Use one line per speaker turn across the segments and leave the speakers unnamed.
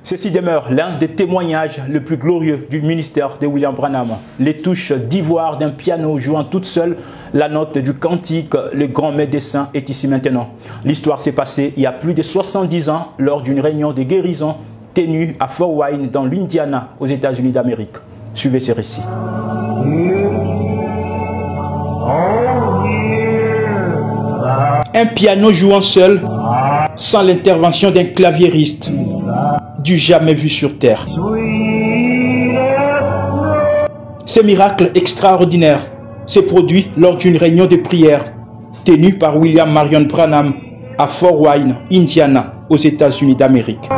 Ceci demeure l'un des témoignages les plus glorieux du ministère de William Branham. Les touches d'ivoire d'un piano jouant toute seule la note du cantique « Le grand médecin est ici maintenant ». L'histoire s'est passée il y a plus de 70 ans lors d'une réunion de guérison tenue à Fort Wayne dans l'Indiana aux États-Unis d'Amérique. Suivez ces récits. Un piano jouant seul, sans l'intervention d'un claviériste, du jamais vu sur terre. Ce miracle extraordinaire s'est produit lors d'une réunion de prière tenue par William Marion Branham à Fort Wayne, Indiana, aux États-Unis d'Amérique.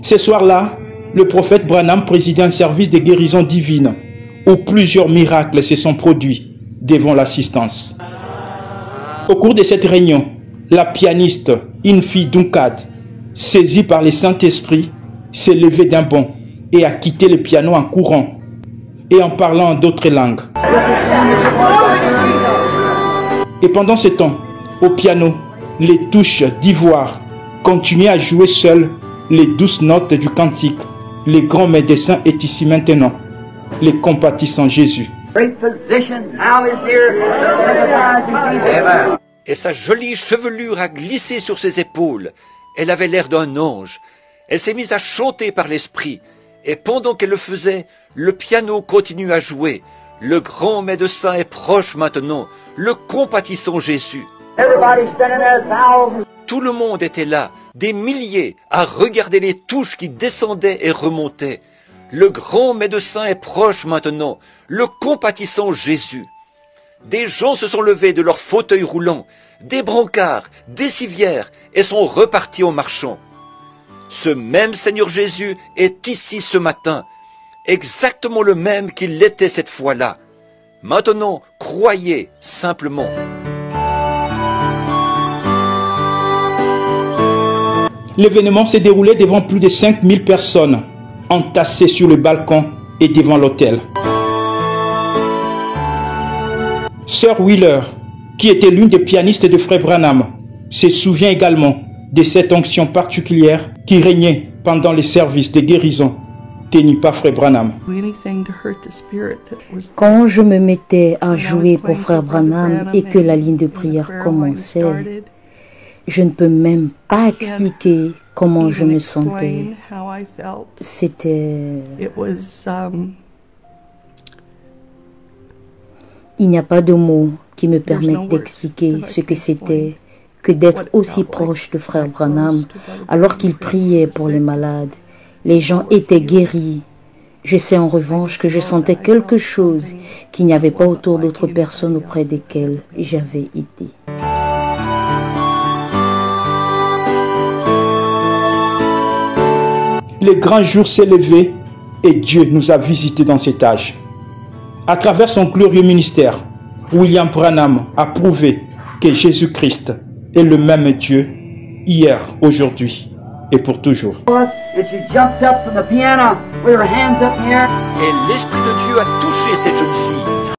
Ce soir-là, le prophète Branham présidait un service de guérison divine où plusieurs miracles se sont produits devant l'assistance. Au cours de cette réunion, la pianiste Infi Duncad, saisie par le Saint-Esprit, s'est levée d'un bond et a quitté le piano en courant et en parlant en d'autres langues. Et pendant ce temps, au piano, les touches d'ivoire continuaient à jouer seules les douces notes du cantique. Le grand médecin est ici maintenant, le compatissant Jésus.
Et sa jolie chevelure a glissé sur ses épaules. Elle avait l'air d'un ange. Elle s'est mise à chanter par l'esprit. Et pendant qu'elle le faisait, le piano continue à jouer. Le grand médecin est proche maintenant, le compatissant Jésus. Tout le monde était là, des milliers, à regarder les touches qui descendaient et remontaient. Le grand médecin est proche maintenant, le compatissant Jésus. Des gens se sont levés de leurs fauteuils roulants, des brancards, des civières, et sont repartis en marchant. Ce même Seigneur Jésus est ici ce matin, exactement le même qu'il l'était cette fois-là. Maintenant, croyez simplement.
L'événement s'est déroulé devant plus de 5000 personnes, entassées sur le balcon et devant l'autel. Sœur Wheeler, qui était l'une des pianistes de Frère Branham, se souvient également de cette onction particulière qui régnait pendant les services de guérison tenus par Frère Branham.
Quand je me mettais à jouer pour Frère Branham et que la ligne de prière commençait, je ne peux même pas expliquer comment je me sentais. C'était... Il n'y a pas de mots qui me permettent d'expliquer ce que c'était que d'être aussi proche de Frère Branham alors qu'il priait pour les malades. Les gens étaient guéris. Je sais en revanche que je sentais quelque chose qu'il n'y avait pas autour d'autres personnes auprès desquelles j'avais été.
Le grand jour s'est levé et Dieu nous a visités dans cet âge. À travers son glorieux ministère, William Branham a prouvé que Jésus-Christ est le même Dieu hier, aujourd'hui et pour toujours.
Et l'Esprit de Dieu a touché cette jeune fille.